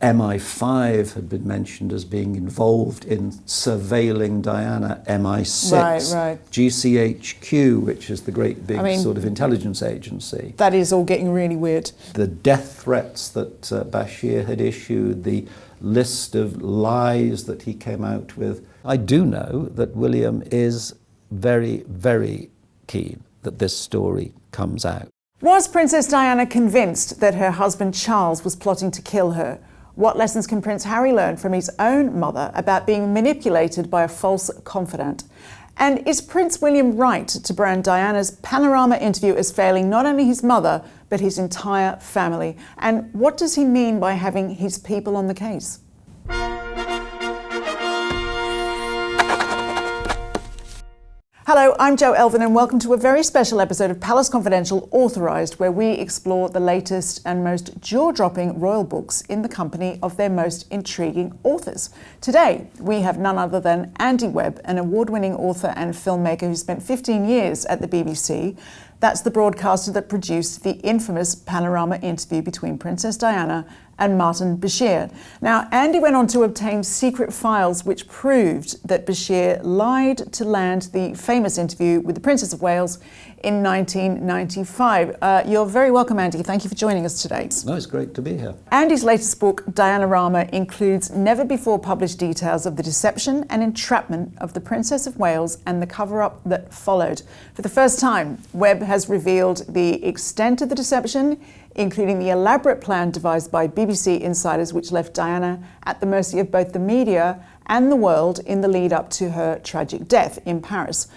MI5 had been mentioned as being involved in surveilling Diana, MI6, right. GCHQ, which is the great big sort of intelligence agency. That is all getting really weird. The death threats that Bashir had issued, the list of lies that he came out with. I do know that William is very, very keen that this story comes out. Was Princess Diana convinced that her husband Charles was plotting to kill her? What lessons can Prince Harry learn from his own mother about being manipulated by a false confidant? And is Prince William right to brand Diana's Panorama interview as failing not only his mother, but his entire family? And what does he mean by having his people on the case? Hello, I'm Jo Elvin and welcome to a very special episode of Palace Confidential Authorised, where we explore the latest and most jaw-dropping royal books in the company of their most intriguing authors. Today, we have none other than Andy Webb, an award-winning author and filmmaker who spent 15 years at the BBC. That's the broadcaster that produced the infamous Panorama interview between Princess Diana and Martin Bashir. Now, Andy went on to obtain secret files which proved that Bashir lied to land the famous interview with the Princess of Wales in 1995. You're very welcome, Andy. Thank you for joining us today. No, it's great to be here. Andy's latest book, Dianarama, includes never-before-published details of the deception and entrapment of the Princess of Wales and the cover-up that followed. For the first time, Webb has revealed the extent of the deception, including the elaborate plan devised by BBC insiders which left Diana at the mercy of both the media and the world in the lead up to her tragic death in Paris.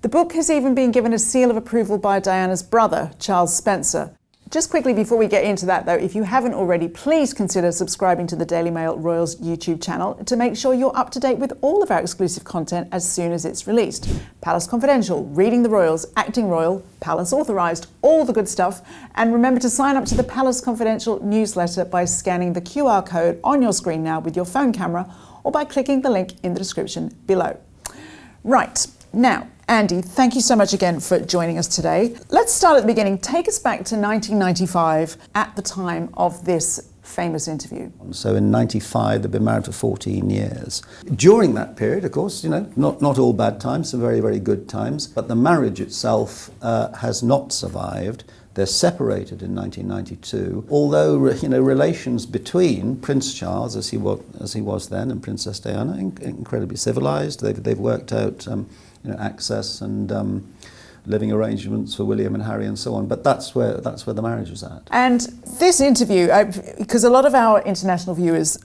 The book has even been given a seal of approval by Diana's brother, Earl Spencer. Just quickly before we get into that though, if you haven't already, please consider subscribing to the Daily Mail Royals YouTube channel to make sure you're up to date with all of our exclusive content as soon as it's released. Palace Confidential, Reading the Royals, Acting Royal, Palace Authorised, all the good stuff. And remember to sign up to the Palace Confidential newsletter by scanning the QR code on your screen now with your phone camera or by clicking the link in the description below. Right, now, Andy, thank you so much again for joining us today. Let's start at the beginning. Take us back to 1995 at the time of this famous interview. So in 95, they've been married for 14 years. During that period, of course, not all bad times, some very, very good times, but the marriage itself has not survived. They're separated in 1992, although relations between Prince Charles, as he was then, and Princess Diana, incredibly civilised. They've worked out access and living arrangements for William and Harry and so on. But that's where the marriage was at. And this interview, because a lot of our international viewers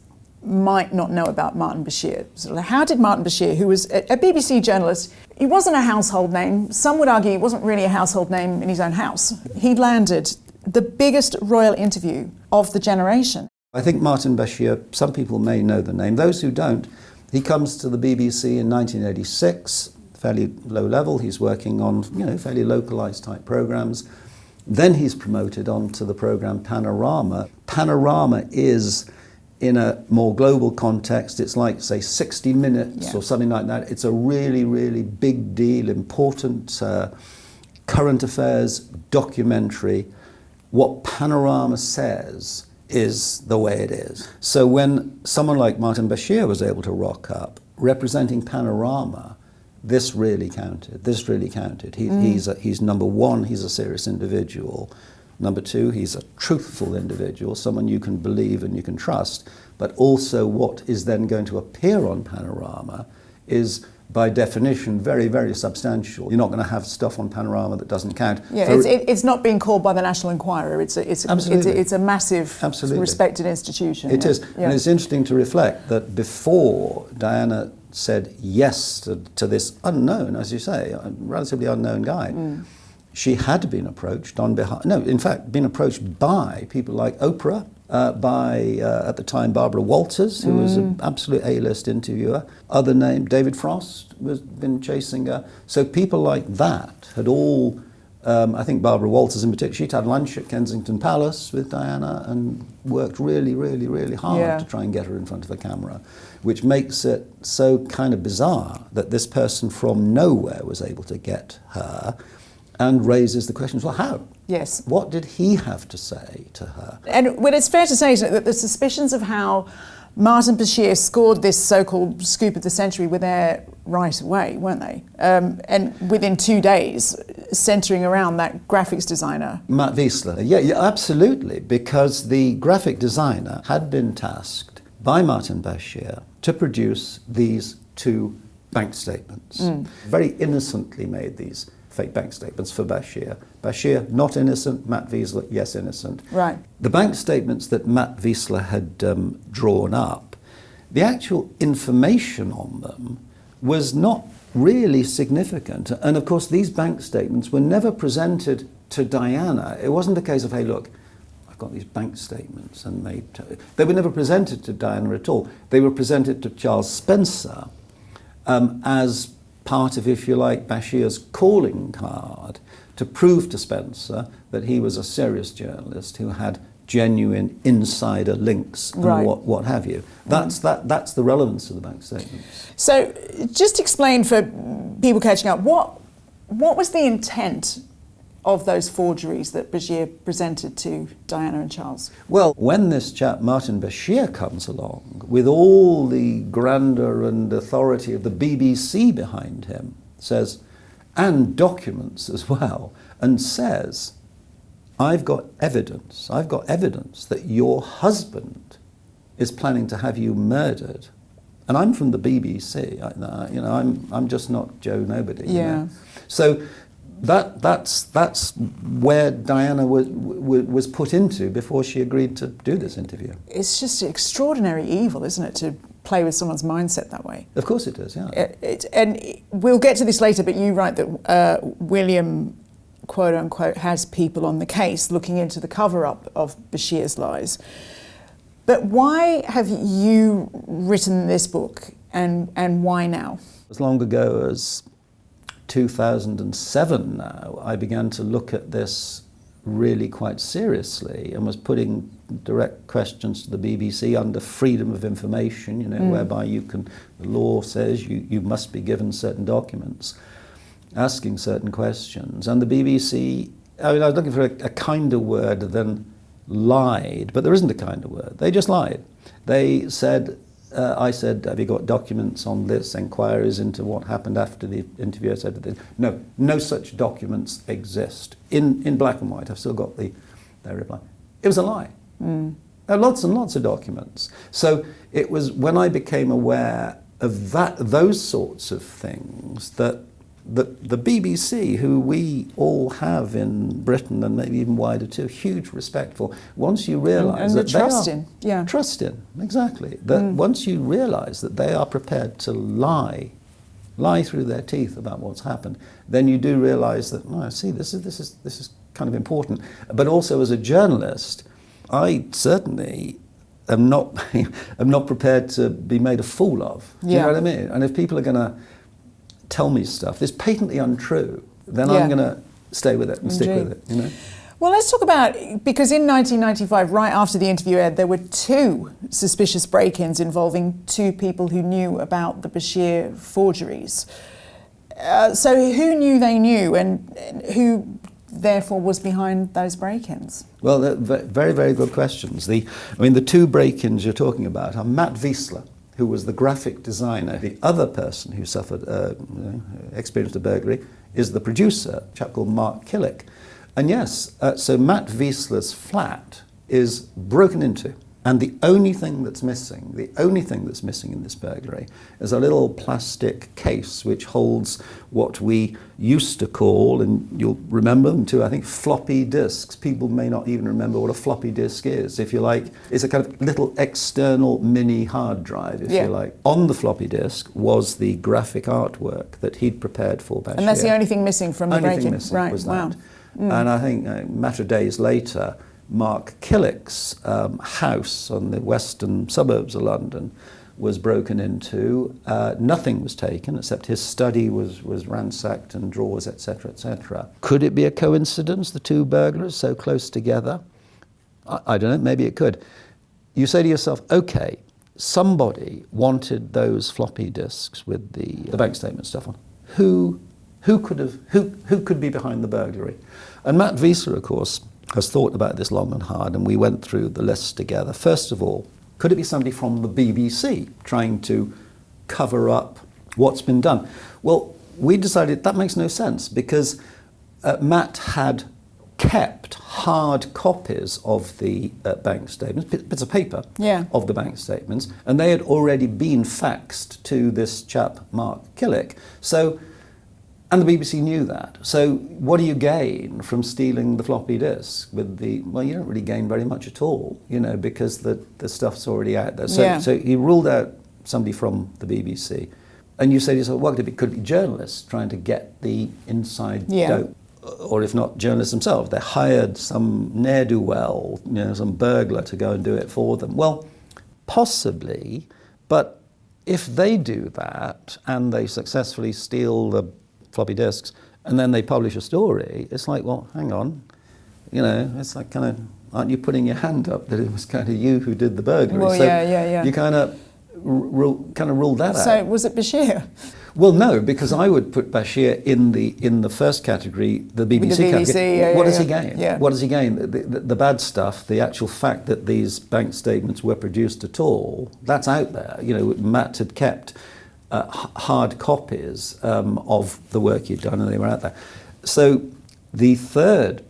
might not know about Martin Bashir. So how did Martin Bashir, who was a BBC journalist, he wasn't a household name. Some would argue he wasn't really a household name in his own house. He landed the biggest royal interview of the generation. I think Martin Bashir, some people may know the name. Those who don't, he comes to the BBC in 1986, fairly low level. He's working on, fairly localized type programs. Then he's promoted onto the program Panorama. Panorama is, in a more global context, it's like, say, 60 Minutes or something like that. It's a really, really big deal, important current affairs documentary. What Panorama says is the way it is. So when someone like Martin Bashir was able to rock up, representing Panorama, this really counted. He's number one, he's a serious individual. Number two, he's a truthful individual, someone you can believe and you can trust. But also what is then going to appear on Panorama is, by definition, very, very substantial. You're not going to have stuff on Panorama that doesn't count. Yeah, it's not being called by the National Enquirer. It's a massive, respected institution. It is. And it's interesting to reflect that before Diana said yes to this unknown, as you say, a relatively unknown guy, she had been approached been approached by people like Oprah, at the time Barbara Walters, who was an absolute A-list interviewer. Other name, David Frost, was been chasing her. So people like that had all, I think Barbara Walters in particular, she'd had lunch at Kensington Palace with Diana and worked really, really, really hard to try and get her in front of a camera, which makes it so kind of bizarre that this person from nowhere was able to get her. and raises the questions, well, how? Yes. What did he have to say to her? And well, it's fair to say that the suspicions of how Martin Bashir scored this so-called scoop of the century were there right away, weren't they? And within 2 days, centering around that graphics designer. Matt Wiesler. Yeah, absolutely, because the graphic designer had been tasked by Martin Bashir to produce these 2 bank statements. Very innocently made these fake bank statements for Bashir. Bashir, not innocent. Matt Wiesler, yes, innocent. Right. The bank statements that Matt Wiesler had drawn up, the actual information on them was not really significant. And of course, these bank statements were never presented to Diana. It wasn't a case of, hey, look, I've got these bank statements, and they were never presented to Diana at all. They were presented to Charles Spencer as part of, if you like, Bashir's calling card to prove to Spencer that he was a serious journalist who had genuine insider links and right. what have you. That's the relevance of the bank statements. So just explain for people catching up, what was the intent of those forgeries that Bashir presented to Diana and Charles? Well, when this chap, Martin Bashir, comes along with all the grandeur and authority of the BBC behind him, says, and documents as well, and says, I've got evidence that your husband is planning to have you murdered. And I'm from the BBC, I'm just not Joe Nobody. Yeah. You know? So that's where Diana was put into before she agreed to do this interview. It's just extraordinary evil, isn't it, to play with someone's mindset that way? Of course it is, yeah. And we'll get to this later, but you write that William, quote unquote, has people on the case looking into the cover-up of Bashir's lies. But why have you written this book, and why now? As long ago as 2007 now, I began to look at this really quite seriously and was putting direct questions to the BBC under freedom of information, whereby the law says you must be given certain documents, asking certain questions. And the BBC, I was looking for a kinder word than lied, but there isn't a kinder word. They just lied. They said, I said, have you got documents on this, inquiries into what happened after the interview? I said, no such documents exist. In black and white, I've still got their reply. It was a lie. There are lots and lots of documents. So it was when I became aware of those sorts of things that the BBC, who we all have in Britain and maybe even wider too, huge respect for, once you realise that trust in, exactly. That once you realise that they are prepared to lie through their teeth about what's happened, then you do realise that, oh, I see, this is kind of important. But also as a journalist, I certainly am not prepared to be made a fool of. Do you know what I mean? And if people are going to tell me stuff that's patently untrue, then I'm going to stay with it and stick with it. Well, let's talk about, because in 1995, right after the interview aired, there were 2 suspicious break-ins involving 2 people who knew about the Bashir forgeries. So who knew they knew, and who therefore was behind those break-ins? Well, they're very, very good questions. The 2 break-ins you're talking about are Matt Wiesler, who was the graphic designer. The other person who suffered, experienced a burglary, is the producer, a chap called Mark Killick. And yes, so Matt Wiesler's flat is broken into. And the only thing that's missing in this burglary is a little plastic case which holds what we used to call, and you'll remember them too, I think, floppy disks. People may not even remember what a floppy disk is, if you like. It's a kind of little external mini hard drive, if you like. On the floppy disk was the graphic artwork that he'd prepared for Bashir. And that's the only thing missing from the break-in? Right, was that. And I think a matter of days later, Mark Killick's house on the western suburbs of London was broken into. Nothing was taken except his study was ransacked and drawers, etc., etc. Could it be a coincidence, the 2 burglars so close together? I don't know, maybe it could. You say to yourself, okay, somebody wanted those floppy disks with the bank statement stuff on. Who Who could be behind the burglary? And Matt Wiesler, of course, has thought about this long and hard, and we went through the list together. First of all, could it be somebody from the BBC trying to cover up what's been done? Well, we decided that makes no sense, because Matt had kept hard copies of the bank statements, bits of paper of the bank statements, and they had already been faxed to this chap, Mark Killick. So, and the BBC knew that. So what do you gain from stealing the floppy disk with the, well, you don't really gain very much at all, you know, because the stuff's already out there. So he ruled out somebody from the BBC. And you say to yourself, well, could it be journalists trying to get the inside dope? Or if not journalists themselves, they hired some ne'er-do-well, you know, some burglar to go and do it for them. Well, possibly, but if they do that and they successfully steal the floppy disks and then they publish a story, it's like, well, hang on, you know, it's like kind of, aren't you putting your hand up that it was kind of you who did the burglary? Well, so you kind of ruled that out. So was it Bashir? Well, no, because I would put Bashir in the first category, the BBC category. What does he gain? Yeah. What does he gain? The bad stuff, the actual fact that these bank statements were produced at all, that's out there. You know, Matt had kept hard copies of the work he'd done, and they were out there. So the third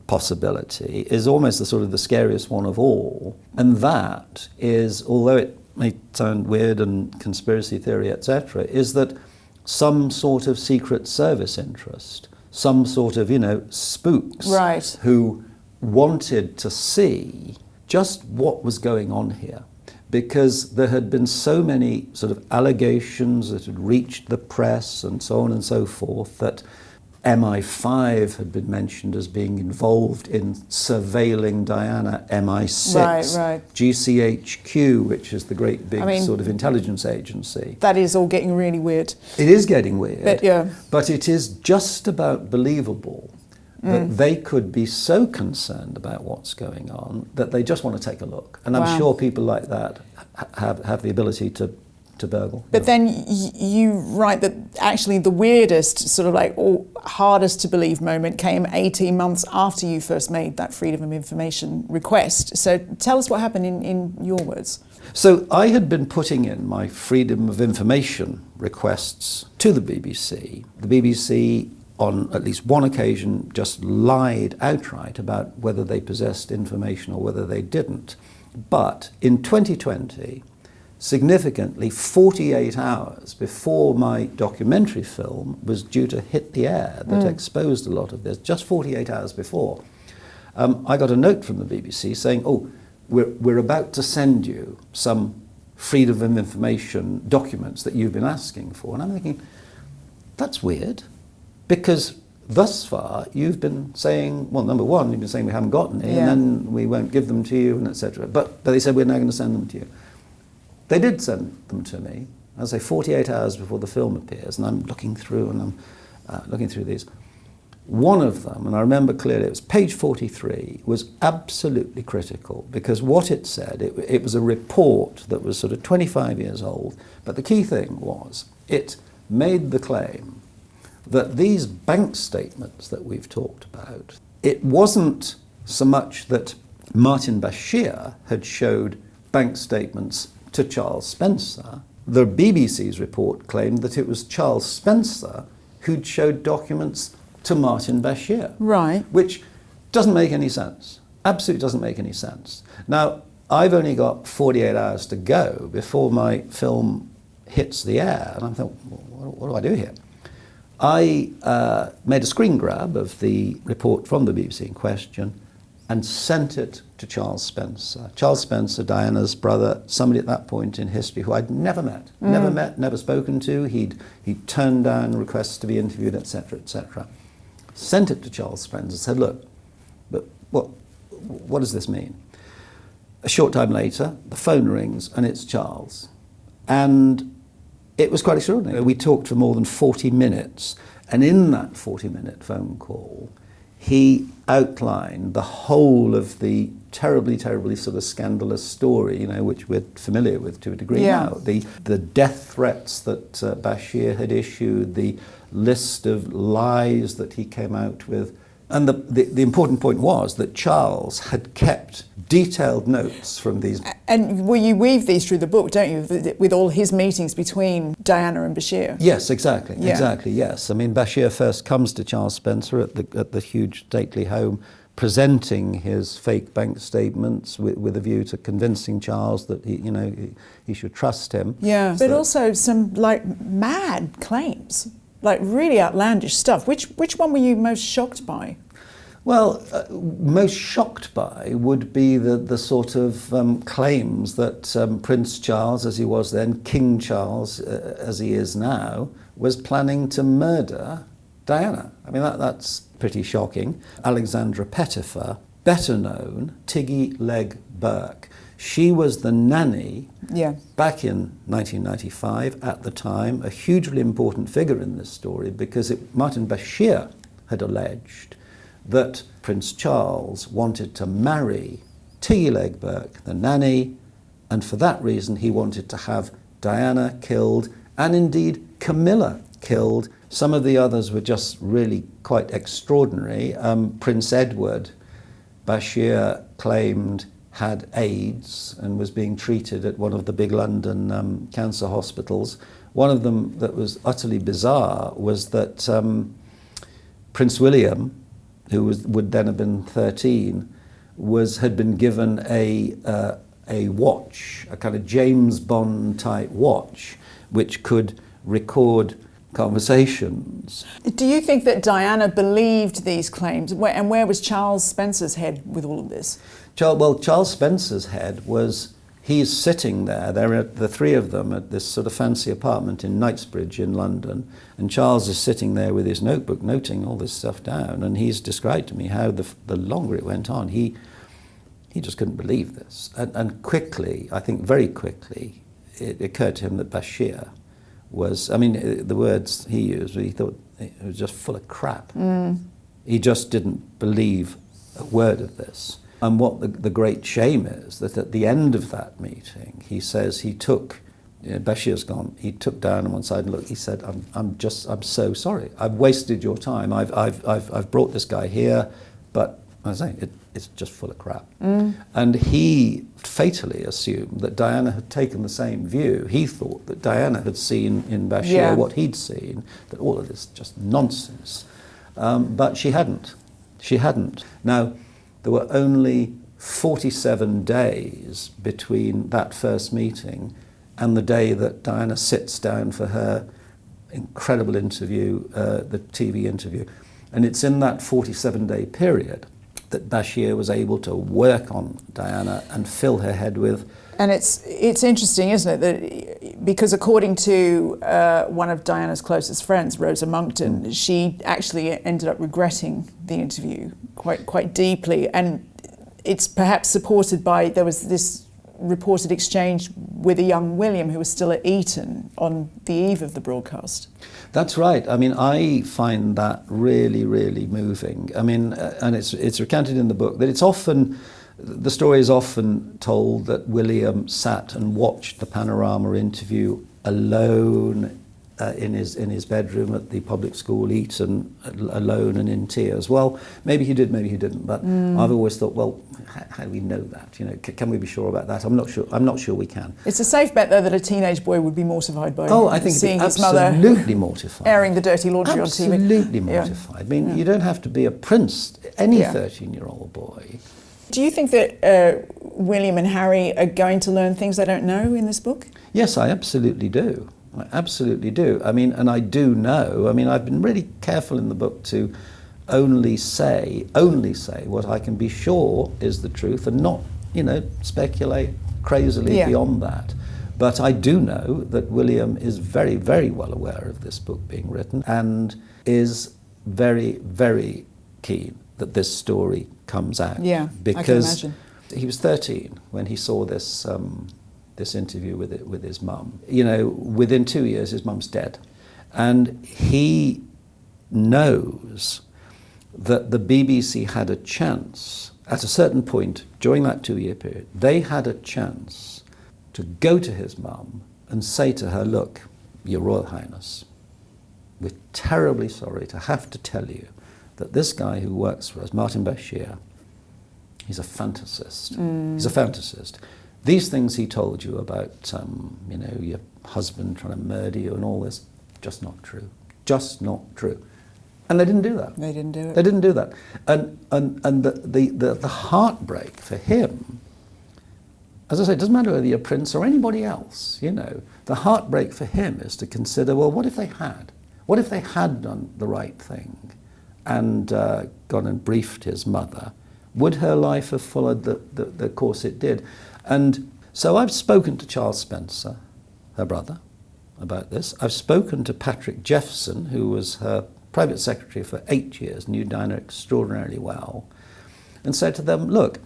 possibility is almost the sort of the scariest one of all, and that is, although it may sound weird and conspiracy theory, etc., is that some sort of secret service interest, some sort of, you know, spooks who wanted to see just what was going on here. Because there had been so many sort of allegations that had reached the press and so on and so forth, that MI5 had been mentioned as being involved in surveilling Diana, MI6, GCHQ, which is the great big sort of intelligence agency. That is all getting really weird. It is getting weird, but, but it is just about believable that they could be so concerned about what's going on that they just want to take a look. And I'm sure people like that have the ability to burgle. But then you write that actually the weirdest, sort of like, or hardest to believe moment came 18 months after you first made that Freedom of Information request. So tell us what happened in your words. So I had been putting in my Freedom of Information requests to the BBC. The BBC, on at least one occasion, just lied outright about whether they possessed information or whether they didn't. But in 2020, significantly 48 hours before my documentary film was due to hit the air that exposed a lot of this, just 48 hours before, I got a note from the BBC saying, oh, we're about to send you some Freedom of Information documents that you've been asking for. And I'm thinking, that's weird, because thus far you've been saying, well, number one, you've been saying we haven't got any, and then we won't give them to you, and etc. But they said we're now going to send them to you. They did send them to me, as I say, 48 hours before the film appears, and I'm looking through, and I'm looking through these. One of them, and I remember clearly, it was page 43, was absolutely critical, because what it said, it was a report that was sort of 25 years old, but the key thing was, it made the claim that these bank statements that we've talked about, it wasn't so much that Martin Bashir had showed bank statements to Charles Spencer. The BBC's report claimed that it was Charles Spencer who'd showed documents to Martin Bashir. Right. Which doesn't make any sense. Absolutely doesn't make any sense. Now, I've only got 48 hours to go before my film hits the air, and I thought, well, what do I do here? I made a screen grab of the report from the BBC in question and sent it to Charles Spencer. Charles Spencer, Diana's brother, somebody at that point in history who I'd never met, never spoken to. He'd turned down requests to be interviewed, etc., etc. Sent it to Charles Spencer, said, look, but what does this mean? A short time later, the phone rings and it's Charles. And it was quite extraordinary. We talked for more than 40 minutes, and in that 40-minute phone call, he outlined the whole of the terribly, terribly sort of scandalous story, you know, which we're familiar with to a degree now. The death threats that Bashir had issued, the list of lies that he came out with. And the important point was that Charles had kept detailed notes from these. And well, you weave these through the book, don't you, with all his meetings between Diana and Bashir? Yes, exactly, exactly, yes. I mean, Bashir first comes to Charles Spencer at the huge stately home, presenting his fake bank statements with a view to convincing Charles that he should trust him. Yeah, but also some mad claims. Really outlandish stuff. Which one were you most shocked by? Well, most shocked by would be the sort of claims that Prince Charles, as he was then, King Charles, as he is now, was planning to murder Diana. I mean, that's pretty shocking. Alexandra Pettifer, better known, Tiggy Leg Burke. She was the nanny back in 1995, at the time, a hugely important figure in this story because Martin Bashir had alleged that Prince Charles wanted to marry Tiggy Leg Burke, the nanny, and for that reason he wanted to have Diana killed and indeed Camilla killed. Some of the others were just really quite extraordinary. Prince Edward, Bashir claimed, had AIDS and was being treated at one of the big London cancer hospitals. One of them that was utterly bizarre was that Prince William, who would then have been 13, had been given a watch, a kind of James Bond type watch, which could record conversations. Do you think that Diana believed these claims? And where was Charles Spencer's head with all of this? Charles Spencer's head was, he's sitting there, the three of them at this sort of fancy apartment in Knightsbridge in London, and Charles is sitting there with his notebook noting all this stuff down, and he's described to me how the longer it went on, he just couldn't believe this. And quickly, I think very quickly, it occurred to him that Bashir was, I mean, the words he used, he thought it was just full of crap. He just didn't believe a word of this. And what the great shame is that at the end of that meeting, he says he took, Bashir's gone, he took Diana on one side and looked, he said, I'm so sorry. I've wasted your time. I've brought this guy here, but as I say, it's just full of crap. And he fatally assumed that Diana had taken the same view. He thought that Diana had seen in Bashir what he'd seen, that all of this just nonsense. But she hadn't. She hadn't. Now, there were only 47 days between that first meeting and the day that Diana sits down for her incredible interview, the TV interview. And it's in that 47-day period that Bashir was able to work on Diana and fill her head with. And it's interesting, isn't it, that because according to one of Diana's closest friends, Rosa Monckton, she actually ended up regretting the interview quite deeply, and it's perhaps supported by, there was this reported exchange with a young William who was still at Eton on the eve of the broadcast. That's right. I mean, I find that really, really moving. I mean, and it's recounted in the book that it's often, the story is often told that William sat and watched the Panorama interview alone in his bedroom at the public school, Eton, alone and in tears. Well, maybe he did, maybe he didn't. But I've always thought, well, how do we know that? You know, can we be sure about that? I'm not sure. I'm not sure we can. It's a safe bet, though, that a teenage boy would be mortified by I think seeing his absolutely mortified, airing the dirty laundry on TV. Absolutely mortified. I mean, you don't have to be a prince. Any 13-year-old boy. Do you think that William and Harry are going to learn things they don't know in this book? Yes, I absolutely do. I absolutely do. I mean, and I do know. I mean, I've been really careful in the book to only say what I can be sure is the truth and not, speculate crazily beyond that. But I do know that William is very, very well aware of this book being written and is very, very keen that this story comes out. Yeah, because I can imagine. He was 13 when he saw this interview with his mum. Within 2 years, his mum's dead. And he knows that the BBC had a chance, at a certain point during that 2-year period, they had a chance to go to his mum and say to her, look, Your Royal Highness, we're terribly sorry to have to tell you that this guy who works for us, Martin Bashir, he's a fantasist. He's a fantasist. These things he told you about, your husband trying to murder you and all this, just not true. Just not true. And they didn't do that. They didn't do it. They didn't do that. And the heartbreak for him, as I say, it doesn't matter whether you're Prince or anybody else, the heartbreak for him is to consider, well, what if they had? What if they had done the right thing and gone and briefed his mother? Would her life have followed the course it did? And so I've spoken to Charles Spencer, her brother, about this. I've spoken to Patrick Jeffson, who was her private secretary for 8 years, knew Diana extraordinarily well, and said to them, look,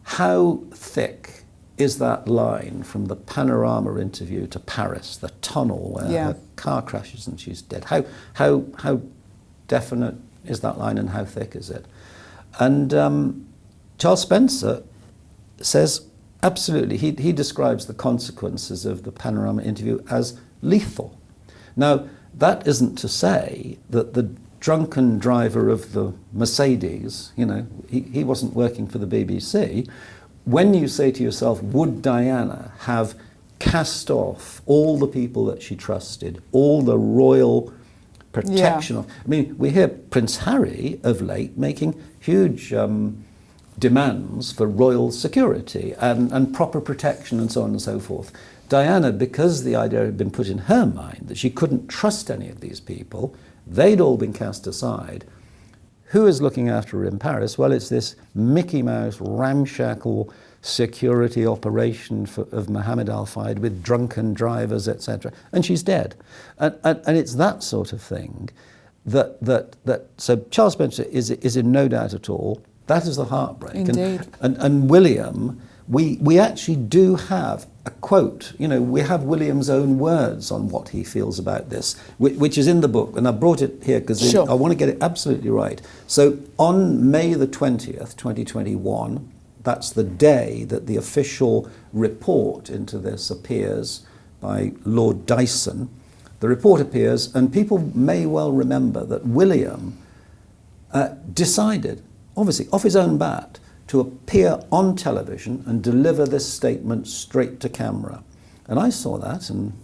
how thick is that line from the Panorama interview to Paris, the tunnel where her car crashes and she's dead? How definite is that line and how thick is it? And Charles Spencer says, absolutely, he describes the consequences of the Panorama interview as lethal. Now, that isn't to say that the drunken driver of the Mercedes, he wasn't working for the BBC. When you say to yourself, would Diana have cast off all the people that she trusted, all the royal protection of... I mean, we hear Prince Harry of late making huge demands for royal security and proper protection and so on and so forth. Diana, because the idea had been put in her mind that she couldn't trust any of these people, they'd all been cast aside. Who is looking after her in Paris? Well, it's this Mickey Mouse ramshackle security operation of Mohammed Al-Fayed with drunken drivers, etc. And she's dead. And it's that sort of thing that so Charles Spencer is in no doubt at all. That is the heartbreak. Indeed. And William, we actually do have a quote. We have William's own words on what he feels about this, which is in the book, and I brought it here because I want to get it absolutely right. So on May the 20th, 2021, that's the day that the official report into this appears by Lord Dyson. The report appears, and people may well remember that William decided, obviously off his own bat, to appear on television and deliver this statement straight to camera. And I saw that and,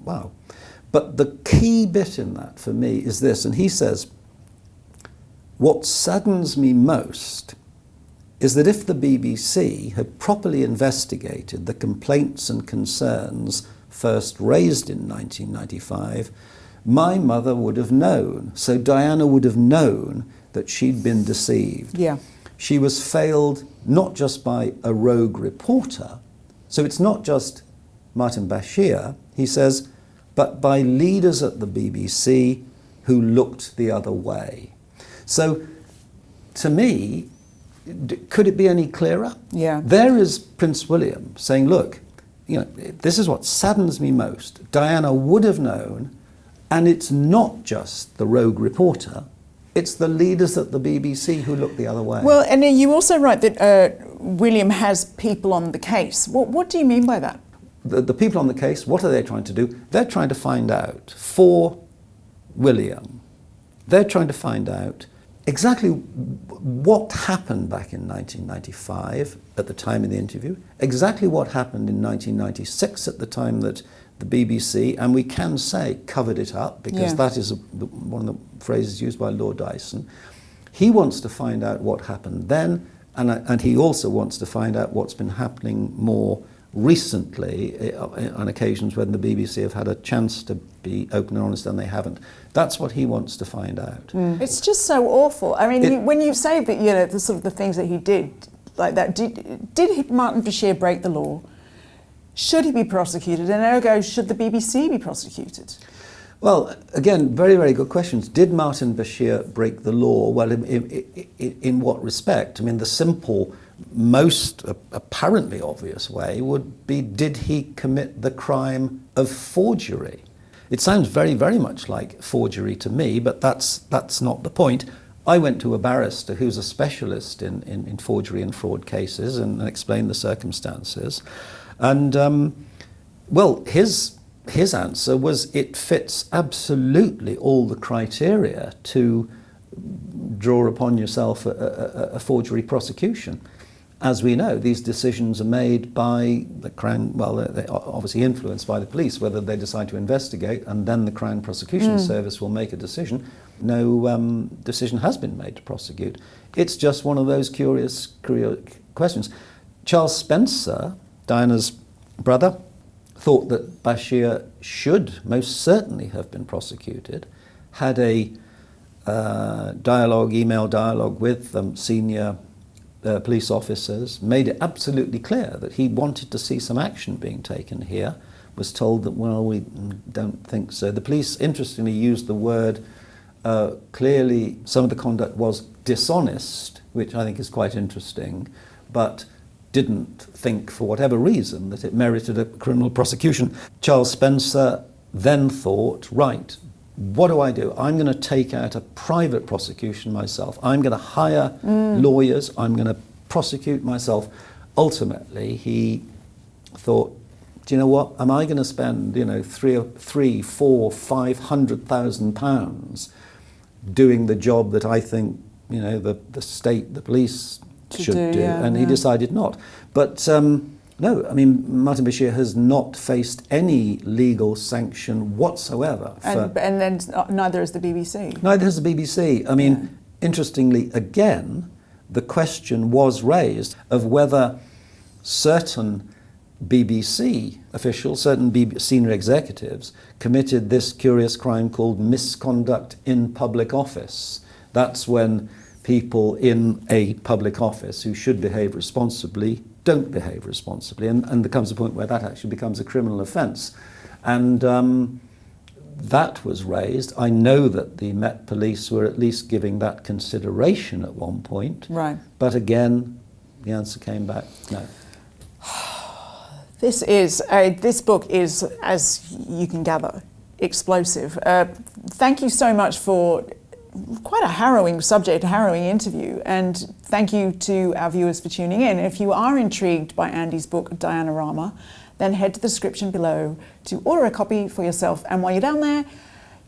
wow. But the key bit in that for me is this, and he says, what saddens me most is that if the BBC had properly investigated the complaints and concerns first raised in 1995, my mother would have known, so Diana would have known that she'd been deceived. Yeah. She was failed not just by a rogue reporter, so it's not just Martin Bashir, he says, but by leaders at the BBC who looked the other way. So, to me, could it be any clearer? Yeah. There is Prince William saying, look, this is what saddens me most. Diana would have known, and it's not just the rogue reporter, it's the leaders at the BBC who look the other way. Well, and you also write that William has people on the case. What do you mean by that? The people on the case, what are they trying to do? They're trying to find out for William. They're trying to find out exactly what happened back in 1995 at the time of the interview, exactly what happened in 1996 at the time that the BBC, and we can say covered it up, because that is one of the phrases used by Lord Dyson. He wants to find out what happened then, and he also wants to find out what's been happening more recently on occasions when the BBC have had a chance to be open and honest and they haven't. That's what he wants to find out. It's just so awful. I mean, when you say that, the sort of the things that he did like that, did Martin Bashir break the law? Should he be prosecuted? And ergo, should the BBC be prosecuted? Well, again, very, very good questions. Did Martin Bashir break the law? Well, in what respect? I mean, the simple, most apparently obvious way would be, did he commit the crime of forgery? It sounds very, very much like forgery to me, but that's not the point. I went to a barrister who's a specialist in forgery and fraud cases and explained the circumstances. And, well, his answer was it fits absolutely all the criteria to draw upon yourself a forgery prosecution. As we know, these decisions are made by the Crown, well, they're obviously influenced by the police, whether they decide to investigate, and then the Crown Prosecution Service will make a decision. No decision has been made to prosecute. It's just one of those curious questions. Charles Spencer, Diana's brother, thought that Bashir should most certainly have been prosecuted, had a email dialogue with senior police officers, made it absolutely clear that he wanted to see some action being taken here, was told that, well, we don't think so. The police, interestingly, used the word, clearly some of the conduct was dishonest, which I think is quite interesting, but didn't think, for whatever reason, that it merited a criminal prosecution. Charles Spencer then thought, right, what do? I'm going to take out a private prosecution myself. I'm going to hire lawyers. I'm going to prosecute myself. Ultimately, he thought, do you know what? Am I going to spend, £500,000 doing the job that I think, the state, the police should do? And he decided not. But no, I mean, Martin Bashir has not faced any legal sanction whatsoever. And then neither has the BBC. Neither has the BBC. I mean, interestingly, again, the question was raised of whether certain BBC officials, certain senior executives, committed this curious crime called misconduct in public office. That's when people in a public office who should behave responsibly don't behave responsibly, and there comes a point where that actually becomes a criminal offence. And that was raised. I know that the Met Police were at least giving that consideration at one point. Right. But again, the answer came back, no. This book is, as you can gather, explosive. Thank you so much for quite a harrowing subject, a harrowing interview, and thank you to our viewers for tuning in. If you are intrigued by Andy's book, Dianarama, then head to the description below to order a copy for yourself. And while you're down there,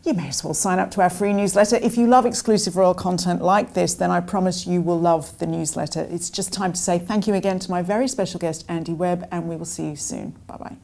you may as well sign up to our free newsletter. If you love exclusive royal content like this, then I promise you will love the newsletter. It's just time to say thank you again to my very special guest, Andy Webb, and we will see you soon. Bye-bye.